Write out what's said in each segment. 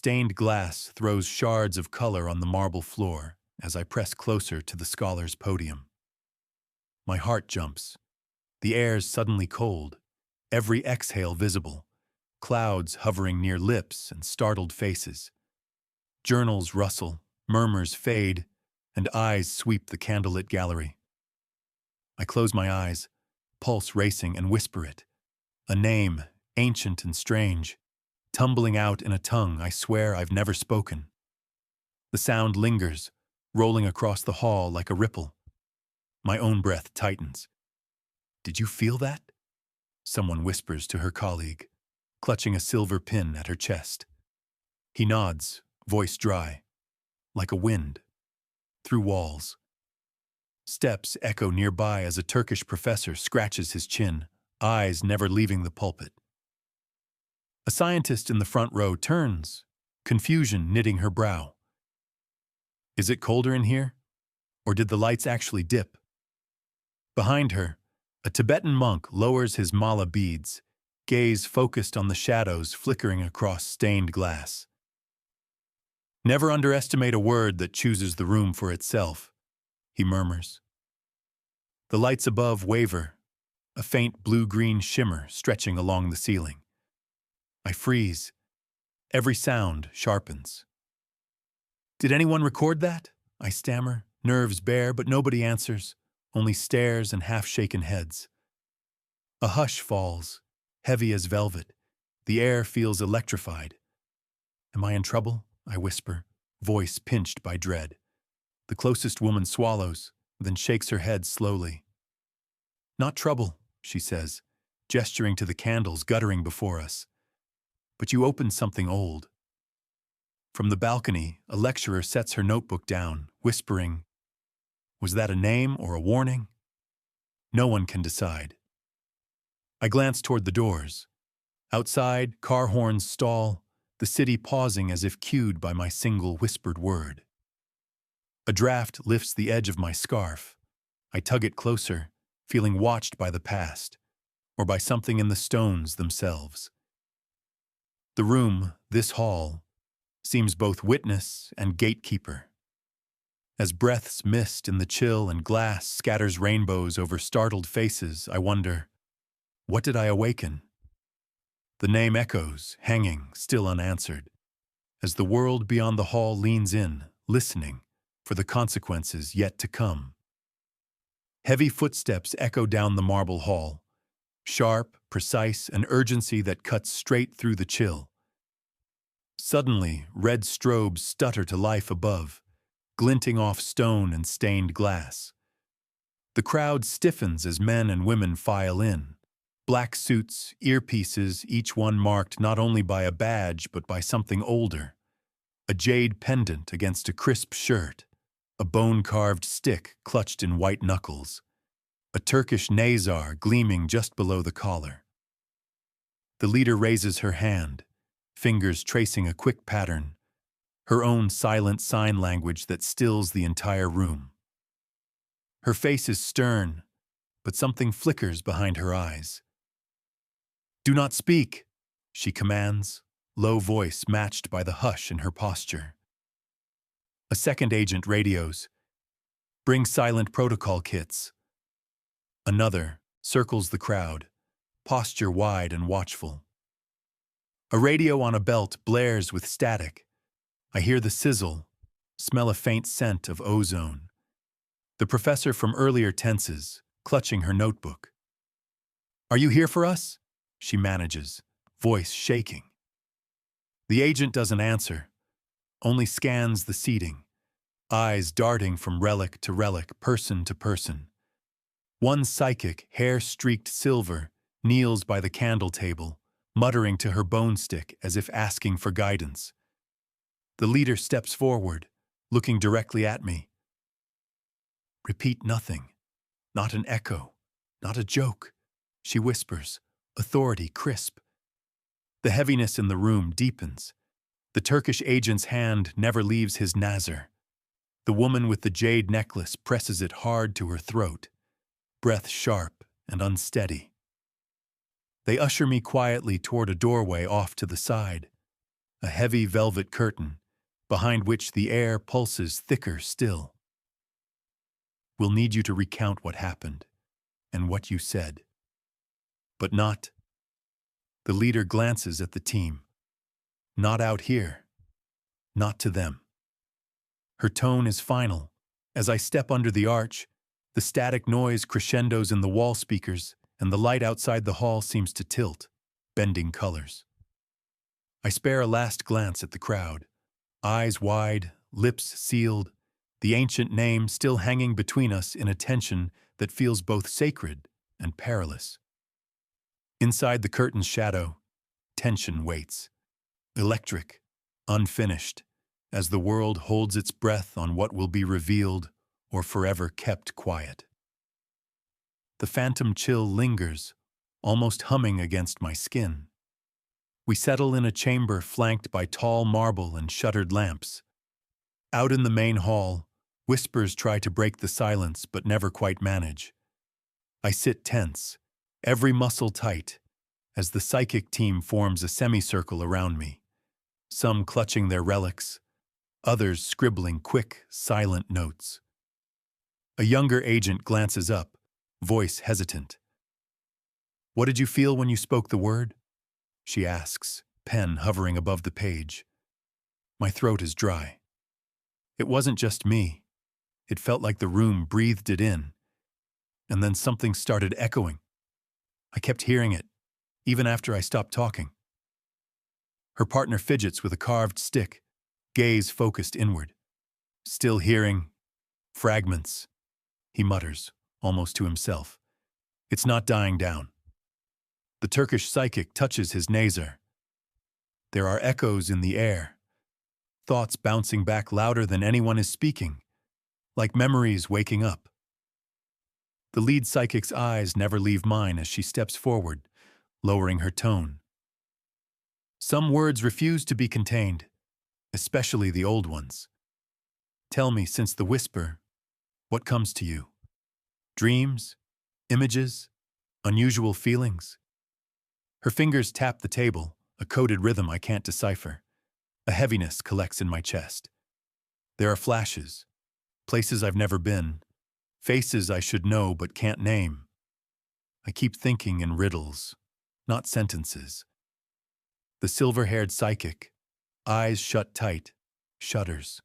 stained glass throws shards of color on the marble floor as I press closer to the scholar's podium. My heart jumps. The air's suddenly cold, every exhale visible, clouds hovering near lips and startled faces. Journals rustle, murmurs fade, and eyes sweep the candlelit gallery. I close my eyes, pulse racing, and whisper it. A name, ancient and strange, tumbling out in a tongue I swear I've never spoken. The sound lingers, rolling across the hall like a ripple. My own breath tightens. "Did you feel that?" Someone whispers to her colleague, clutching a silver pin at her chest. He nods, voice dry, like a wind, through walls. Steps echo nearby as a Turkish professor scratches his chin, eyes never leaving the pulpit. A scientist in the front row turns, confusion knitting her brow. Is it colder in here? Or did the lights actually dip? Behind her, a Tibetan monk lowers his mala beads, gaze focused on the shadows flickering across stained glass. "Never underestimate a word that chooses the room for itself," he murmurs. The lights above waver, a faint blue-green shimmer stretching along the ceiling. I freeze. Every sound sharpens. "Did anyone record that?" I stammer, nerves bare, but nobody answers, only stares and half-shaken heads. A hush falls, heavy as velvet. The air feels electrified. "Am I in trouble?" I whisper, voice pinched by dread. The closest woman swallows, then shakes her head slowly. "Not trouble," she says, gesturing to the candles guttering before us. "But you opened something old." From the balcony, a lecturer sets her notebook down, whispering, "Was that a name or a warning?" No one can decide. I glance toward the doors. Outside, car horns stall, the city pausing as if cued by my single whispered word. A draft lifts the edge of my scarf. I tug it closer, feeling watched by the past, or by something in the stones themselves. The room, this hall, seems both witness and gatekeeper. As breaths mist in the chill and glass scatters rainbows over startled faces, I wonder, what did I awaken? The name echoes, hanging, still unanswered, as the world beyond the hall leans in, listening for the consequences yet to come. Heavy footsteps echo down the marble hall, sharp, precise, an urgency that cuts straight through the chill. Suddenly, red strobes stutter to life above, glinting off stone and stained glass. The crowd stiffens as men and women file in. Black suits, earpieces, each one marked not only by a badge but by something older. A jade pendant against a crisp shirt, a bone-carved stick clutched in white knuckles, a Turkish nazar gleaming just below the collar. The leader raises her hand, fingers tracing a quick pattern, her own silent sign language that stills the entire room. Her face is stern, but something flickers behind her eyes. "Do not speak," she commands, low voice matched by the hush in her posture. A second agent radios, "Bring silent protocol kits." Another circles the crowd, posture wide and watchful. A radio on a belt blares with static. I hear the sizzle, smell a faint scent of ozone. The professor from earlier tenses, clutching her notebook. "Are you here for us?" she manages, voice shaking. The agent doesn't answer, only scans the seating, eyes darting from relic to relic, person to person. One psychic, hair-streaked silver, kneels by the candle table, muttering to her bone stick as if asking for guidance. The leader steps forward, looking directly at me. "Repeat nothing, not an echo, not a joke," she whispers, authority crisp. The heaviness in the room deepens. The Turkish agent's hand never leaves his nazar. The woman with the jade necklace presses it hard to her throat, breath sharp and unsteady. They usher me quietly toward a doorway off to the side. a heavy velvet curtain, behind which the air pulses thicker still. We'll need you to recount what happened and what you said. But not. The leader glances at the team. Not out here. Not to them. Her tone is final. As I step under the arch, the static noise crescendos in the wall speakers, and the light outside the hall seems to tilt, bending colors. I spare a last glance at the crowd, eyes wide, lips sealed, the ancient name still hanging between us in a tension that feels both sacred and perilous. Inside the curtain's shadow, tension waits, electric, unfinished, as the world holds its breath on what will be revealed or forever kept quiet. The phantom chill lingers, almost humming against my skin. We settle in a chamber flanked by tall marble and shuttered lamps. Out in the main hall, whispers try to break the silence but never quite manage. I sit tense, every muscle tight, as the psychic team forms a semicircle around me, some clutching their relics, others scribbling quick, silent notes. A younger agent glances up, voice hesitant. "What did you feel when you spoke the word?" she asks, pen hovering above the page. My throat is dry. It wasn't just me. It felt like the room breathed it in. And then something started echoing. I kept hearing it, even after I stopped talking. Her partner fidgets with a carved stick, gaze focused inward. "Still hearing fragments," he mutters, almost to himself. "It's not dying down." The Turkish psychic touches his nasar. There are echoes in the air, thoughts bouncing back louder than anyone is speaking, like memories waking up. The lead psychic's eyes never leave mine as she steps forward, lowering her tone. Some words refuse to be contained, especially the old ones. "Tell me, since the whisper, what comes to you? Dreams? Images? Unusual feelings?" Her fingers tap the table, a coded rhythm I can't decipher. A heaviness collects in my chest. There are flashes, places I've never been, faces I should know but can't name. I keep thinking in riddles, not sentences. The silver-haired psychic, eyes shut tight, shudders.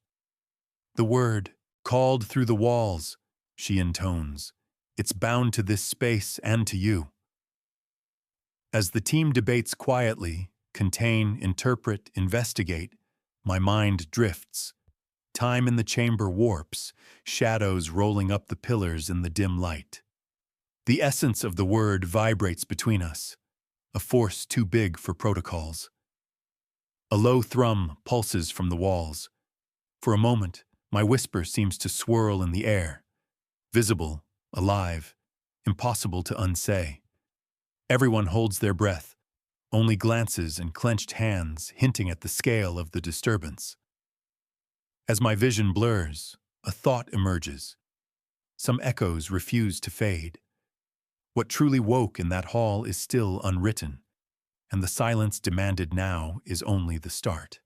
"The word, called through the walls," she intones. "It's bound to this space and to you." As the team debates quietly, contain, interpret, investigate, my mind drifts. Time in the chamber warps, shadows rolling up the pillars in the dim light. The essence of the word vibrates between us, a force too big for protocols. A low thrum pulses from the walls. For a moment, my whisper seems to swirl in the air, visible, alive, impossible to unsay. Everyone holds their breath, only glances and clenched hands hinting at the scale of the disturbance. As my vision blurs, a thought emerges. Some echoes refuse to fade. What truly woke in that hall is still unwritten, and the silence demanded now is only the start.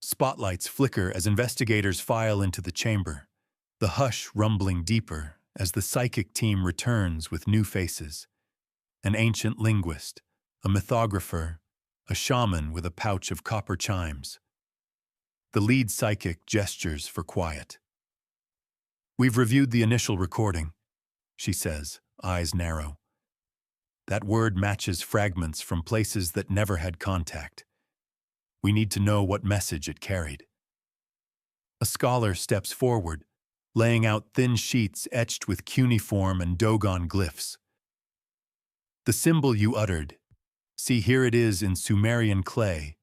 Spotlights flicker as investigators file into the chamber, the hush rumbling deeper as the psychic team returns with new faces. An ancient linguist, a mythographer, a shaman with a pouch of copper chimes. The lead psychic gestures for quiet. "We've reviewed the initial recording," she says, eyes narrow. "That word matches fragments from places that never had contact. We need to know what message it carried." A scholar steps forward, laying out thin sheets etched with cuneiform and Dogon glyphs. "The symbol you uttered, see, here it is in Sumerian clay,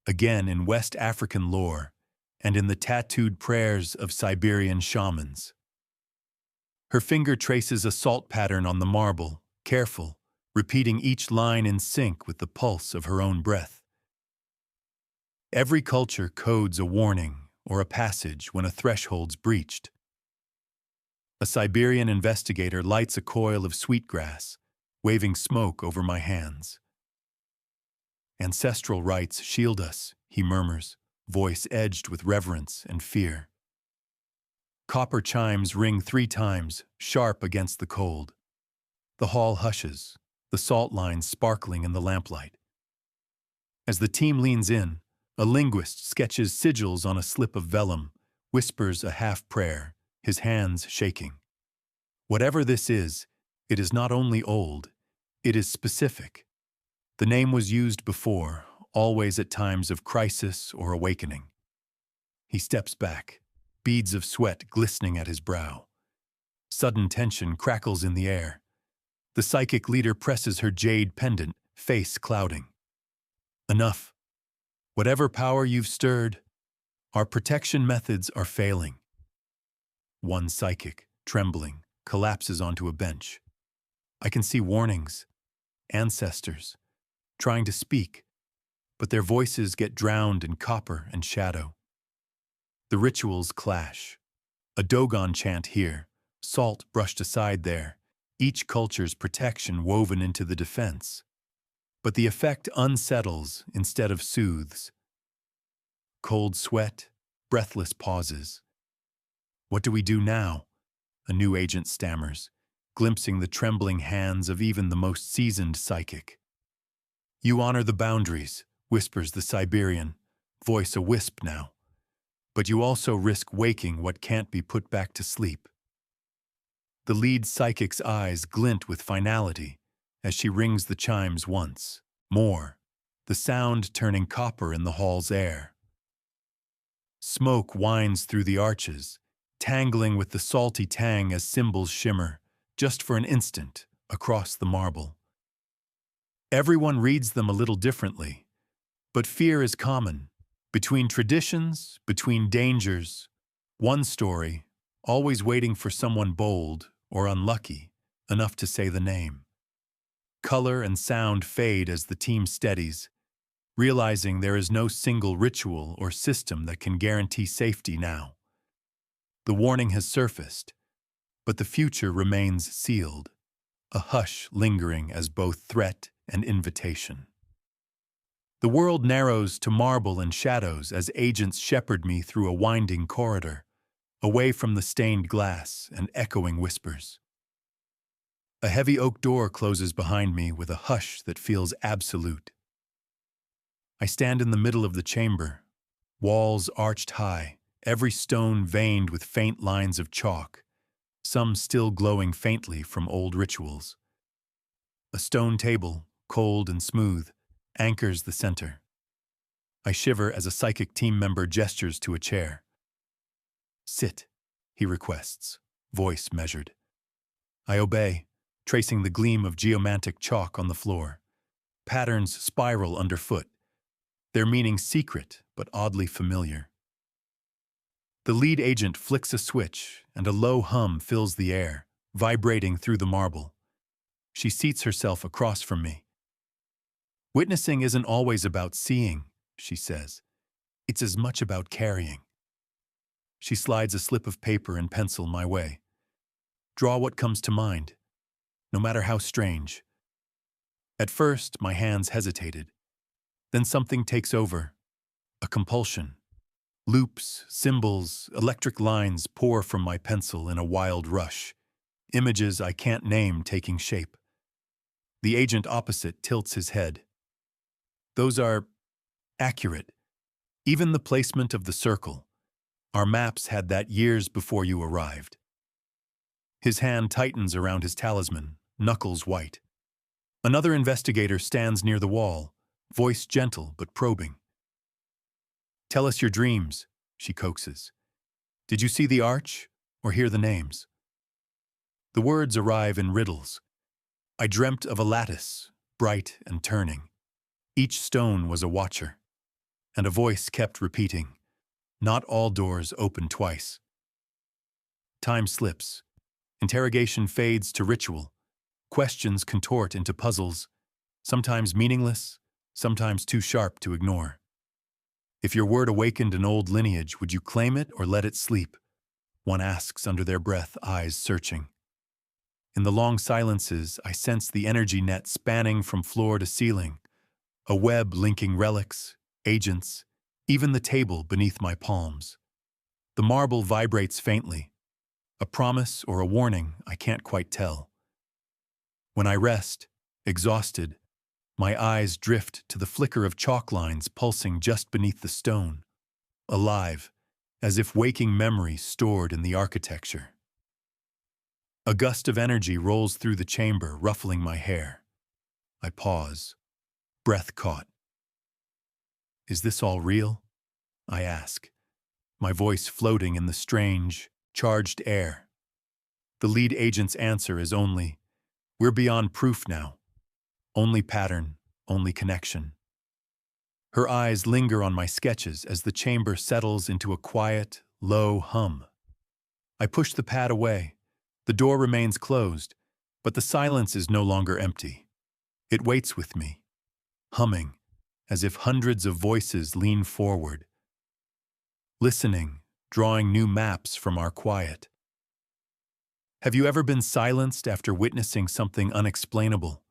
again in West African lore, and in the tattooed prayers of Siberian shamans." Her finger traces a salt pattern on the marble, careful, repeating each line in sync with the pulse of her own breath. Every culture codes a warning or a passage when a threshold's breached. A Siberian investigator lights a coil of sweetgrass, waving smoke over my hands. Ancestral rites shield us, he murmurs, voice edged with reverence and fear. Copper chimes ring 3 times, sharp against the cold. The hall hushes, the salt lines sparkling in the lamplight. As the team leans in, a linguist sketches sigils on a slip of vellum, whispers a half-prayer, his hands shaking. Whatever this is, it is not only old, it is specific. The name was used before, always at times of crisis or awakening. He steps back, beads of sweat glistening at his brow. Sudden tension crackles in the air. The psychic leader presses her jade pendant, face clouding. Enough. Whatever power you've stirred, our protection methods are failing. One psychic, trembling, collapses onto a bench. I can see warnings, ancestors, trying to speak, but their voices get drowned in copper and shadow. The rituals clash. A Dogon chant here, salt brushed aside there, each culture's protection woven into the defense. But the effect unsettles instead of soothes. Cold sweat, breathless pauses. What do we do now? A new agent stammers, glimpsing the trembling hands of even the most seasoned psychic. You honor the boundaries, whispers the Siberian, voice a wisp now. But you also risk waking what can't be put back to sleep. The lead psychic's eyes glint with finality as she rings the chimes once, more, the sound turning copper in the hall's air. Smoke winds through the arches, tangling with the salty tang as cymbals shimmer, just for an instant, across the marble. Everyone reads them a little differently, but fear is common. Between traditions, between dangers, one story, always waiting for someone bold or unlucky enough to say the name. Color and sound fade as the team steadies, realizing there is no single ritual or system that can guarantee safety now. The warning has surfaced, but the future remains sealed, a hush lingering as both threat and invitation. The world narrows to marble and shadows as agents shepherd me through a winding corridor, away from the stained glass and echoing whispers. A heavy oak door closes behind me with a hush that feels absolute. I stand in the middle of the chamber, walls arched high, every stone veined with faint lines of chalk, some still glowing faintly from old rituals. A stone table, cold and smooth, anchors the center. I shiver as a psychic team member gestures to a chair. Sit, he requests, voice measured. I obey, tracing the gleam of geomantic chalk on the floor. Patterns spiral underfoot, their meaning secret but oddly familiar. The lead agent flicks a switch, and a low hum fills the air, vibrating through the marble. She seats herself across from me. Witnessing isn't always about seeing, she says. It's as much about carrying. She slides a slip of paper and pencil my way. Draw what comes to mind, no matter how strange. At first, my hands hesitated. Then something takes over, a compulsion. Loops, symbols, electric lines pour from my pencil in a wild rush. Images I can't name taking shape. The agent opposite tilts his head. Those are accurate. Even the placement of the circle. Our maps had that years before you arrived. His hand tightens around his talisman, knuckles white. Another investigator stands near the wall, voice gentle but probing. Tell us your dreams, she coaxes. Did you see the arch or hear the names? The words arrive in riddles. I dreamt of a lattice, bright and turning. Each stone was a watcher, and a voice kept repeating, not all doors open twice. Time slips. Interrogation fades to ritual. Questions contort into puzzles, sometimes meaningless, sometimes too sharp to ignore. If your word awakened an old lineage, would you claim it or let it sleep? One asks under their breath, eyes searching. In the long silences, I sense the energy net spanning from floor to ceiling, a web linking relics, agents, even the table beneath my palms. The marble vibrates faintly, a promise or a warning I can't quite tell. When I rest, exhausted, my eyes drift to the flicker of chalk lines pulsing just beneath the stone, alive, as if waking memory stored in the architecture. A gust of energy rolls through the chamber, ruffling my hair. I pause, breath caught. Is this all real? I ask, my voice floating in the strange, charged air. The lead agent's answer is only, "We're beyond proof now. Only pattern, only connection." Her eyes linger on my sketches as the chamber settles into a quiet, low hum. I push the pad away. The door remains closed, but the silence is no longer empty. It waits with me, humming, as if hundreds of voices lean forward, listening, drawing new maps from our quiet. Have you ever been silenced after witnessing something unexplainable?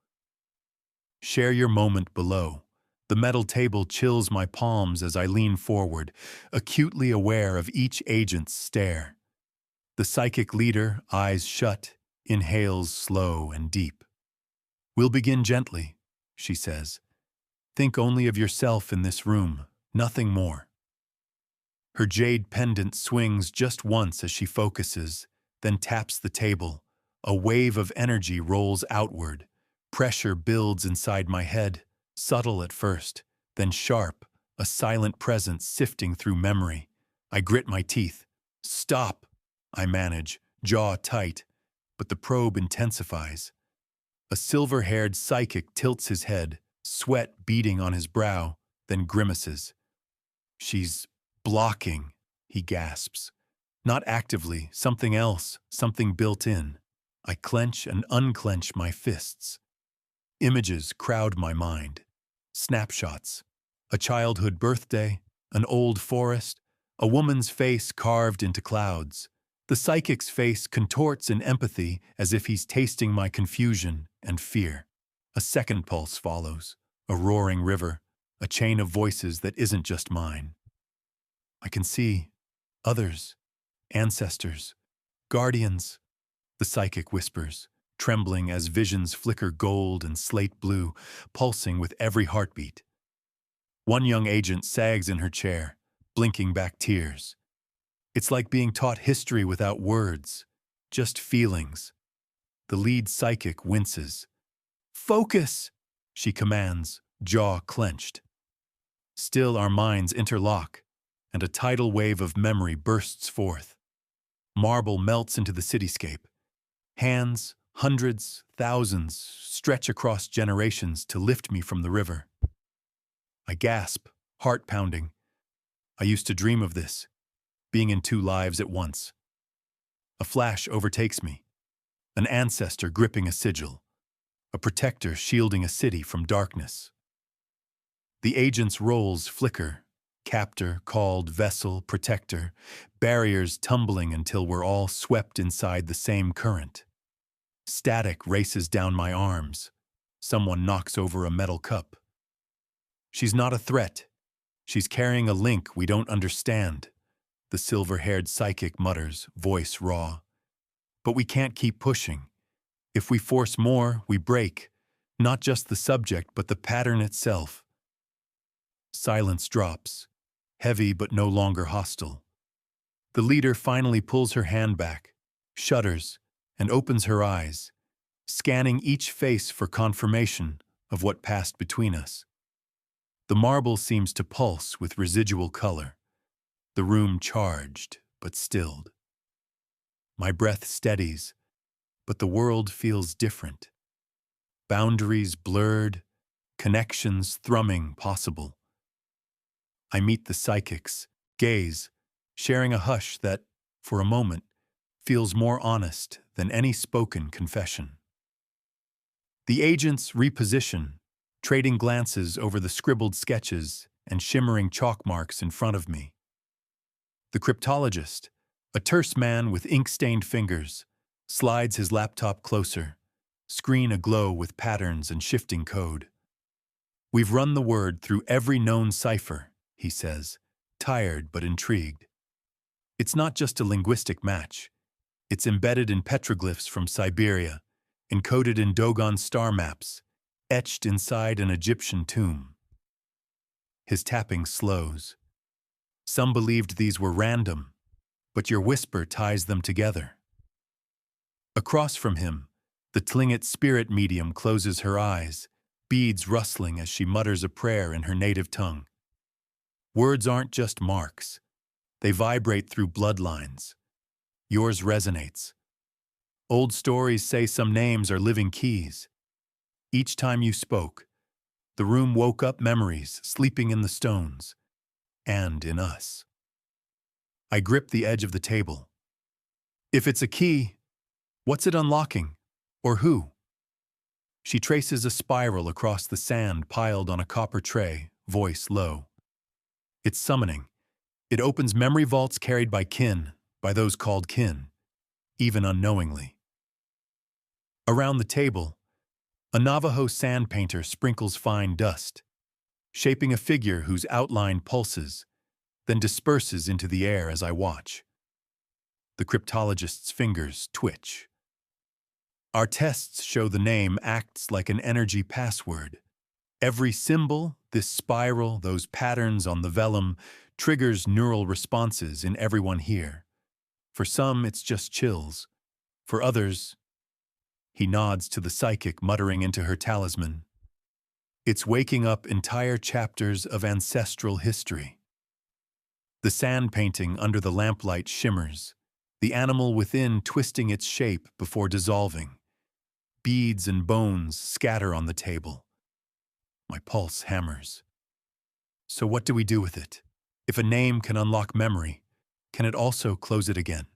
Share your moment below. The metal table chills my palms as I lean forward, acutely aware of each agent's stare. The psychic leader, eyes shut, inhales slow and deep. "We'll begin gently," she says. "Think only of yourself in this room, nothing more." Her jade pendant swings just once as she focuses, then taps the table. A wave of energy rolls outward. Pressure builds inside my head, subtle at first, then sharp, a silent presence sifting through memory. I grit my teeth. "Stop!" I manage, jaw tight, but the probe intensifies. A silver-haired psychic tilts his head, sweat beading on his brow, then grimaces. "She's blocking," he gasps. "Not actively, something else, something built in." I clench and unclench my fists. Images crowd my mind. Snapshots. A childhood birthday, an old forest, a woman's face carved into clouds. The psychic's face contorts in empathy as if he's tasting my confusion and fear. A second pulse follows, a roaring river, a chain of voices that isn't just mine. I can see others, ancestors, guardians, the psychic whispers, trembling as visions flicker gold and slate blue, pulsing with every heartbeat. One young agent sags in her chair, blinking back tears. It's like being taught history without words, just feelings. The lead psychic winces. "Focus!" she commands, jaw clenched. Still our minds interlock, and a tidal wave of memory bursts forth. Marble melts into the cityscape. Hands, hundreds, thousands, stretch across generations to lift me from the river. I gasp, heart pounding. I used to dream of this, being in two lives at once. A flash overtakes me. An ancestor gripping a sigil. A protector shielding a city from darkness. The agent's roles flicker. Captor, called, vessel, protector. Barriers tumbling until we're all swept inside the same current. Static races down my arms. Someone knocks over a metal cup. She's not a threat. She's carrying a link we don't understand. The silver-haired psychic mutters, voice raw. But we can't keep pushing. If we force more, we break. Not just the subject, but the pattern itself. Silence drops, heavy but no longer hostile. The leader finally pulls her hand back, shudders, and opens her eyes, scanning each face for confirmation of what passed between us. The marble seems to pulse with residual color, the room charged but stilled. My breath steadies, but the world feels different. Boundaries blurred, connections thrumming possible. I meet the psychic's gaze, sharing a hush that, for a moment, feels more honest than any spoken confession. The agents reposition, trading glances over the scribbled sketches and shimmering chalk marks in front of me. The cryptologist, a terse man with ink-stained fingers, slides his laptop closer, screen aglow with patterns and shifting code. We've run the word through every known cipher, he says, tired but intrigued. It's not just a linguistic match. It's embedded in petroglyphs from Siberia, encoded in Dogon star maps, etched inside an Egyptian tomb. His tapping slows. Some believed these were random, but your whisper ties them together. Across from him, the Tlingit spirit medium closes her eyes, beads rustling as she mutters a prayer in her native tongue. Words aren't just marks. They vibrate through bloodlines. Yours resonates. Old stories say some names are living keys. Each time you spoke, the room woke up memories sleeping in the stones and in us. I grip the edge of the table. If it's a key, what's it unlocking? Or who? She traces a spiral across the sand piled on a copper tray, voice low. It's summoning. It opens memory vaults carried by kin, by those called kin, even unknowingly. Around the table, a Navajo sand painter sprinkles fine dust, shaping a figure whose outline pulses, then disperses into the air as I watch. The cryptologist's fingers twitch. Our tests show the name acts like an energy password. Every symbol, this spiral, those patterns on the vellum, triggers neural responses in everyone here. For some, it's just chills. For others, he nods to the psychic, muttering into her talisman. It's waking up entire chapters of ancestral history. The sand painting under the lamplight shimmers, the animal within twisting its shape before dissolving. Beads and bones scatter on the table. My pulse hammers. So what do we do with it? If a name can unlock memory, can it also close it again?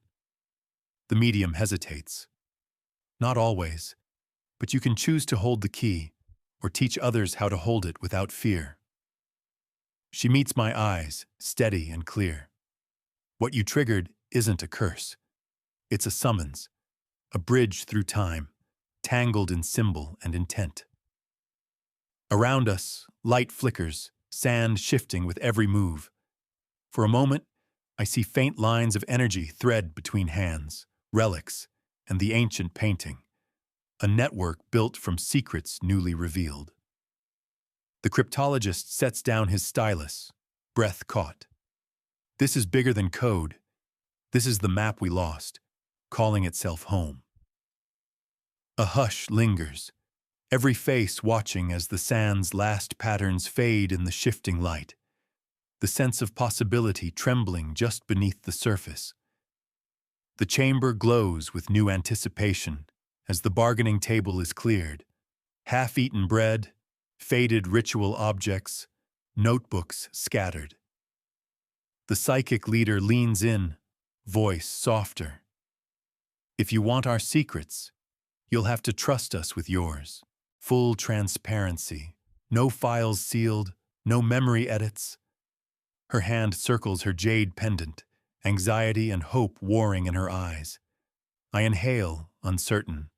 The medium hesitates. Not always, but you can choose to hold the key or teach others how to hold it without fear. She meets my eyes, steady and clear. What you triggered isn't a curse. It's a summons, a bridge through time, tangled in symbol and intent. Around us, light flickers, sand shifting with every move. For a moment, I see faint lines of energy thread between hands, relics, and the ancient painting, a network built from secrets newly revealed. The cryptologist sets down his stylus, breath caught. This is bigger than code. This is the map we lost, calling itself home. A hush lingers, every face watching as the sand's last patterns fade in the shifting light, the sense of possibility trembling just beneath the surface. The chamber glows with new anticipation as the bargaining table is cleared. Half-eaten bread, faded ritual objects, notebooks scattered. The psychic leader leans in, voice softer. If you want our secrets, you'll have to trust us with yours. Full transparency, no files sealed, no memory edits. Her hand circles her jade pendant, anxiety and hope warring in her eyes. I inhale, uncertain.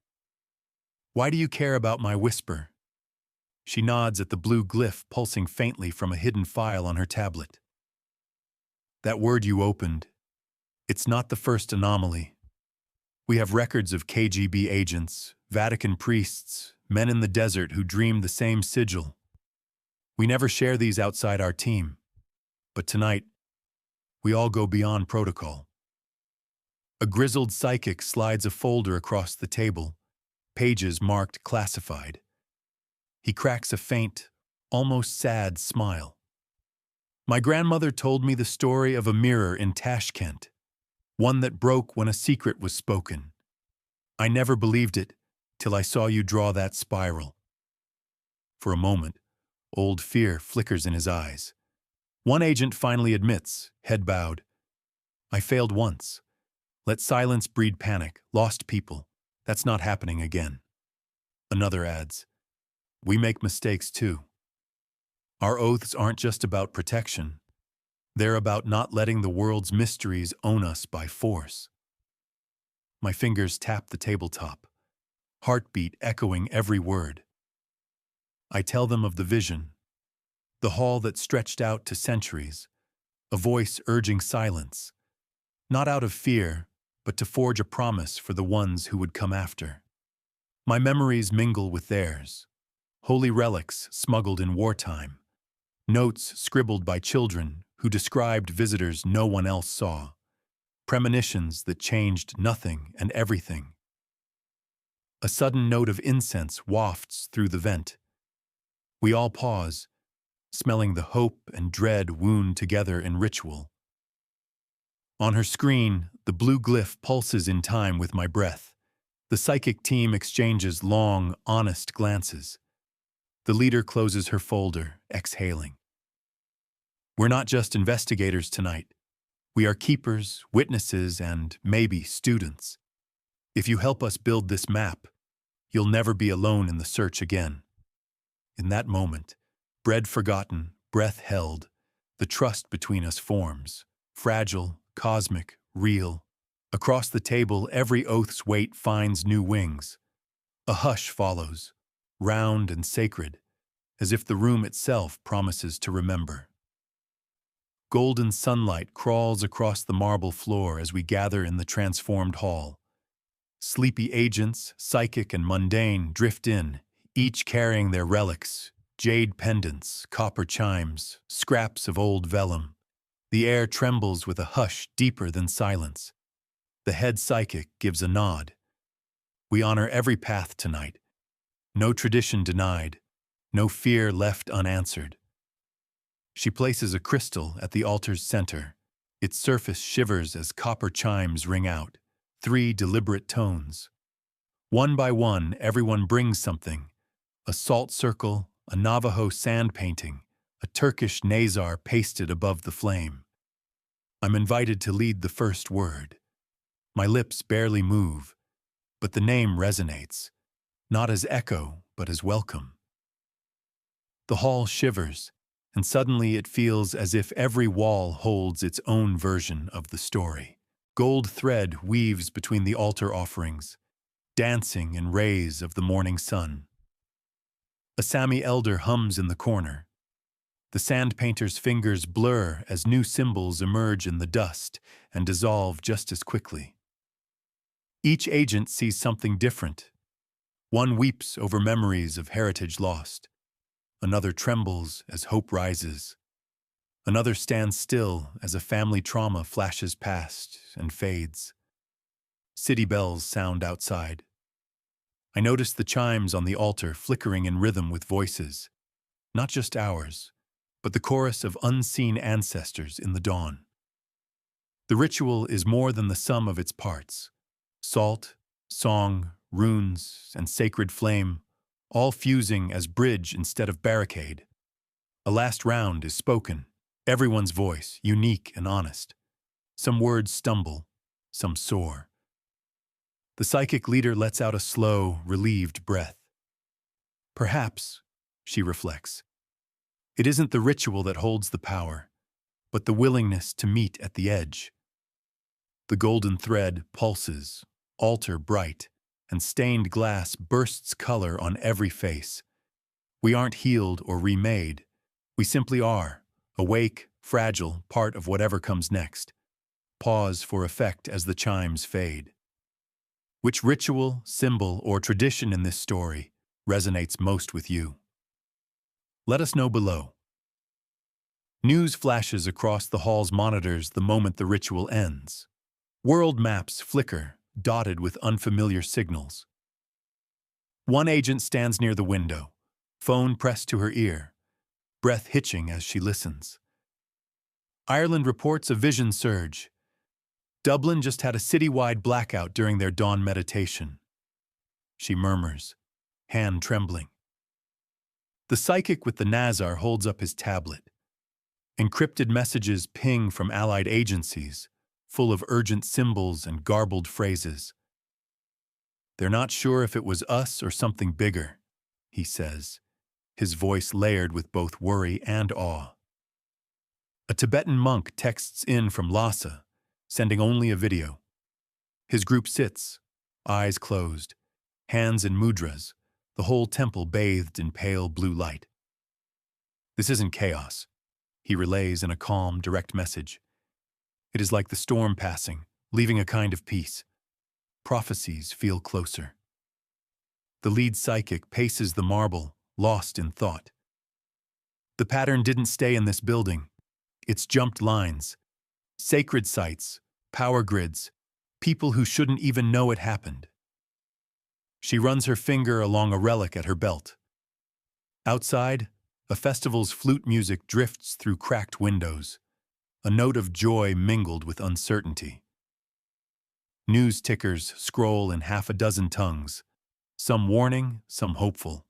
Why do you care about my whisper? She nods at the blue glyph pulsing faintly from a hidden file on her tablet. That word you opened, it's not the first anomaly. We have records of KGB agents, Vatican priests, men in the desert who dreamed the same sigil. We never share these outside our team. But tonight, we all go beyond protocol. A grizzled psychic slides a folder across the table, pages marked classified. He cracks a faint, almost sad smile. My grandmother told me the story of a mirror in Tashkent, one that broke when a secret was spoken. I never believed it till I saw you draw that spiral. For a moment, old fear flickers in his eyes. One agent finally admits, head bowed, I failed once. Let silence breed panic, lost people. That's not happening again. Another adds, we make mistakes too. Our oaths aren't just about protection. They're about not letting the world's mysteries own us by force. My fingers tap the tabletop, heartbeat echoing every word. I tell them of the vision, the hall that stretched out to centuries, a voice urging silence, not out of fear, but to forge a promise for the ones who would come after. My memories mingle with theirs, holy relics smuggled in wartime, notes scribbled by children who described visitors no one else saw, premonitions that changed nothing and everything. A sudden note of incense wafts through the vent. We all pause, smelling the hope and dread wound together in ritual. On her screen, the blue glyph pulses in time with my breath. The psychic team exchanges long, honest glances. The leader closes her folder, exhaling. We're not just investigators tonight. We are keepers, witnesses, and maybe students. If you help us build this map, you'll never be alone in the search again. In that moment, bread forgotten, breath held, the trust between us forms, fragile, cosmic, real. Across the table, every oath's weight finds new wings. A hush follows, round and sacred, as if the room itself promises to remember. Golden sunlight crawls across the marble floor as we gather in the transformed hall. Sleepy agents, psychic and mundane, drift in, each carrying their relics, jade pendants, copper chimes, scraps of old vellum. The air trembles with a hush deeper than silence. The head psychic gives a nod. We honor every path tonight. No tradition denied, no fear left unanswered. She places a crystal at the altar's center. Its surface shivers as copper chimes ring out, 3 deliberate tones. One by one, everyone brings something. A salt circle, a Navajo sand painting, a Turkish nazar pasted above the flame. I'm invited to lead the first word. My lips barely move, but the name resonates, not as echo, but as welcome. The hall shivers, and suddenly it feels as if every wall holds its own version of the story. Gold thread weaves between the altar offerings, dancing in rays of the morning sun. A Sami elder hums in the corner. The sand painter's fingers blur as new symbols emerge in the dust and dissolve just as quickly. Each agent sees something different. One weeps over memories of heritage lost. Another trembles as hope rises. Another stands still as a family trauma flashes past and fades. City bells sound outside. I notice the chimes on the altar flickering in rhythm with voices, not just ours, but the chorus of unseen ancestors in the dawn. The ritual is more than the sum of its parts. Salt, song, runes, and sacred flame, all fusing as bridge instead of barricade. A last round is spoken, everyone's voice, unique and honest. Some words stumble, some soar. The psychic leader lets out a slow, relieved breath. Perhaps, she reflects, it isn't the ritual that holds the power, but the willingness to meet at the edge. The golden thread pulses, altar bright, and stained glass bursts color on every face. We aren't healed or remade. We simply are, awake, fragile, part of whatever comes next. Pause for effect as the chimes fade. Which ritual, symbol, or tradition in this story resonates most with you? Let us know below. News flashes across the hall's monitors the moment the ritual ends. World maps flicker, dotted with unfamiliar signals. One agent stands near the window, phone pressed to her ear, breath hitching as she listens. Ireland reports a vision surge. Dublin just had a citywide blackout during their dawn meditation. She murmurs, hand trembling. The psychic with the Nazar holds up his tablet. Encrypted messages ping from allied agencies, full of urgent symbols and garbled phrases. They're not sure if it was us or something bigger, he says, his voice layered with both worry and awe. A Tibetan monk texts in from Lhasa, sending only a video. His group sits, eyes closed, hands in mudras, the whole temple bathed in pale blue light. This isn't chaos, he relays in a calm, direct message. It is like the storm passing, leaving a kind of peace. Prophecies feel closer. The lead psychic paces the marble, lost in thought. The pattern didn't stay in this building. It's jumped lines, sacred sites, power grids, people who shouldn't even know it happened. She runs her finger along a relic at her belt. Outside, a festival's flute music drifts through cracked windows, a note of joy mingled with uncertainty. News tickers scroll in half a dozen tongues, some warning, some hopeful.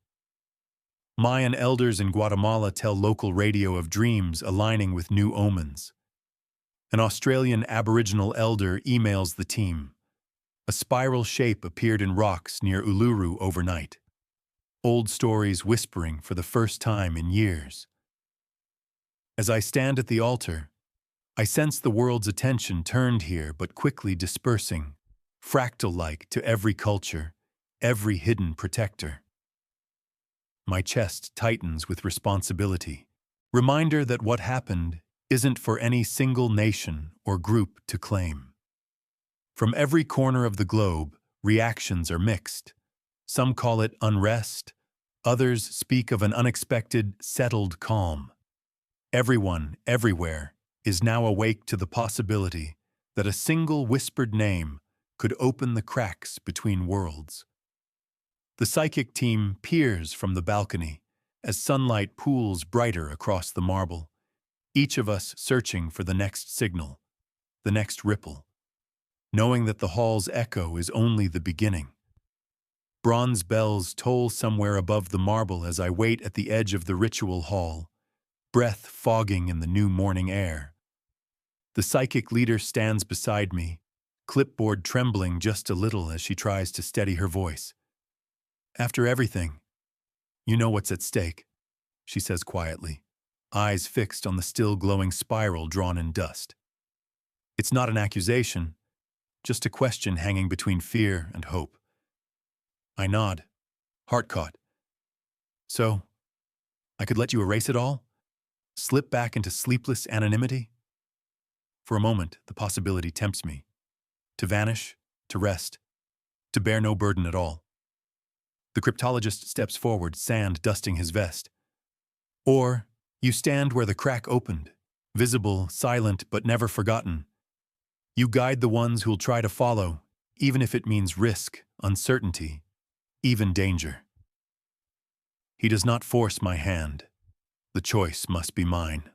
Mayan elders in Guatemala tell local radio of dreams aligning with new omens. An Australian Aboriginal elder emails the team. A spiral shape appeared in rocks near Uluru overnight. Old stories whispering for the first time in years. As I stand at the altar, I sense the world's attention turned here but quickly dispersing, fractal-like to every culture, every hidden protector. My chest tightens with responsibility, reminder that what happened isn't for any single nation or group to claim. From every corner of the globe, reactions are mixed. Some call it unrest, others speak of an unexpected, settled calm. Everyone, everywhere, is now awake to the possibility that a single whispered name could open the cracks between worlds. The psychic team peers from the balcony as sunlight pools brighter across the marble, each of us searching for the next signal, the next ripple, knowing that the hall's echo is only the beginning. Bronze bells toll somewhere above the marble as I wait at the edge of the ritual hall, breath fogging in the new morning air. The psychic leader stands beside me, clipboard trembling just a little as she tries to steady her voice. After everything, you know what's at stake, she says quietly, eyes fixed on the still glowing spiral drawn in dust. It's not an accusation, just a question hanging between fear and hope. I nod, heart caught. So, I could let you erase it all? Slip back into sleepless anonymity? For a moment, the possibility tempts me. To vanish, to rest, to bear no burden at all. The cryptologist steps forward, sand dusting his vest. Or, you stand where the crack opened, visible, silent, but never forgotten. You guide the ones who'll try to follow, even if it means risk, uncertainty, even danger. He does not force my hand. The choice must be mine.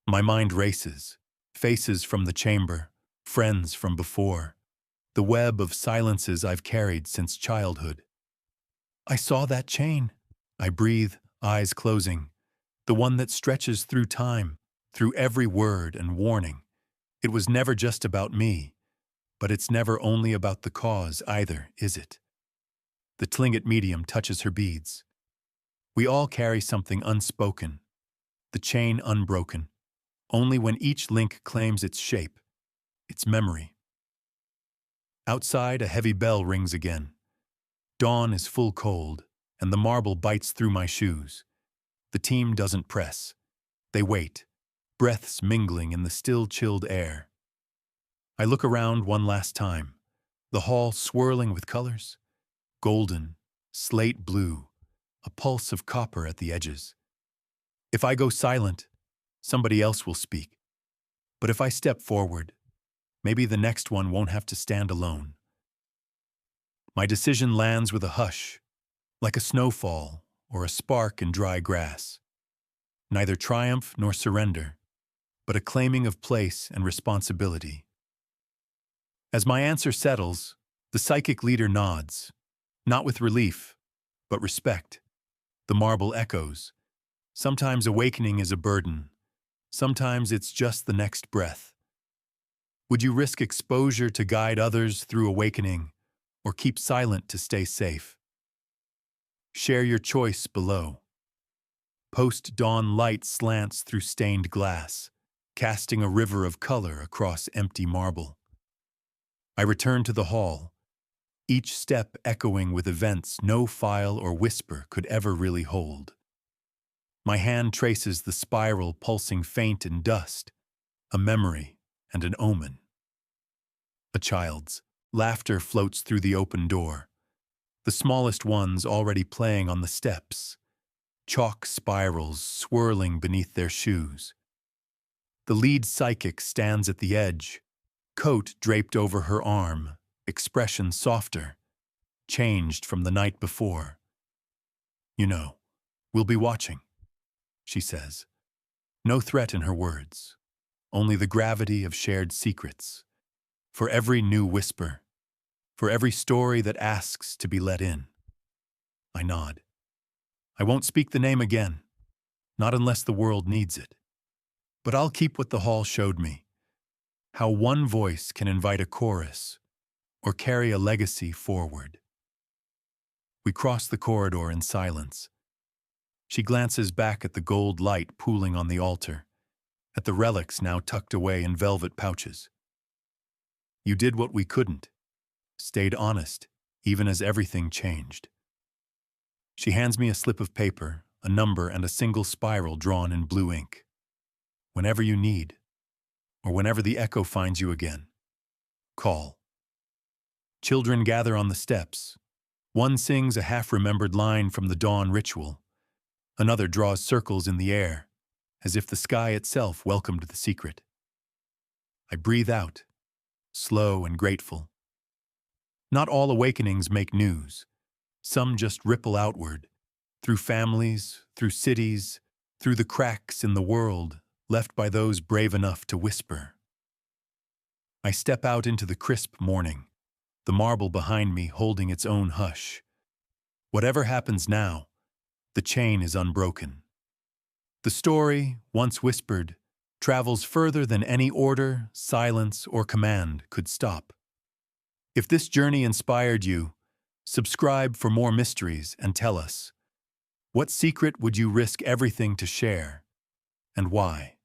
My mind races, faces from the chamber, friends from before, the web of silences I've carried since childhood. I saw that chain. I breathe, eyes closing, the one that stretches through time, through every word and warning. It was never just about me, but it's never only about the cause either, is it? The Tlingit medium touches her beads. We all carry something unspoken, the chain unbroken, only when each link claims its shape, its memory. Outside, a heavy bell rings again. Dawn is full cold, and the marble bites through my shoes. The team doesn't press. They wait, breaths mingling in the still chilled air. I look around one last time, the hall swirling with colors. Golden, slate blue, a pulse of copper at the edges. If I go silent, somebody else will speak. But if I step forward, maybe the next one won't have to stand alone. My decision lands with a hush, like a snowfall or a spark in dry grass. Neither triumph nor surrender, but a claiming of place and responsibility. As my answer settles, the psychic leader nods, not with relief, but respect. The marble echoes. Sometimes awakening is a burden. Sometimes it's just the next breath. Would you risk exposure to guide others through awakening, or keep silent to stay safe? Share your choice below. Post-dawn light slants through stained glass, casting a river of color across empty marble. I return to the hall, each step echoing with events no file or whisper could ever really hold. My hand traces the spiral pulsing faint in dust, a memory and an omen. A child's laughter floats through the open door, the smallest ones already playing on the steps, chalk spirals swirling beneath their shoes. The lead psychic stands at the edge, coat draped over her arm, expression softer, changed from the night before. "You know, we'll be watching," she says. No threat in her words, only the gravity of shared secrets. For every new whisper, for every story that asks to be let in. I nod. I won't speak the name again, not unless the world needs it. But I'll keep what the hall showed me, how one voice can invite a chorus or carry a legacy forward. We cross the corridor in silence. She glances back at the gold light pooling on the altar, at the relics now tucked away in velvet pouches. You did what we couldn't, stayed honest, even as everything changed. She hands me a slip of paper, a number, and a single spiral drawn in blue ink. Whenever you need, or whenever the echo finds you again, call. Children gather on the steps. One sings a half-remembered line from the dawn ritual. Another draws circles in the air, as if the sky itself welcomed the secret. I breathe out, slow and grateful. Not all awakenings make news. Some just ripple outward, through families, through cities, through the cracks in the world left by those brave enough to whisper. I step out into the crisp morning, the marble behind me holding its own hush. Whatever happens now, the chain is unbroken. The story, once whispered, travels further than any order, silence, or command could stop. If this journey inspired you, subscribe for more mysteries and tell us, what secret would you risk everything to share, and why?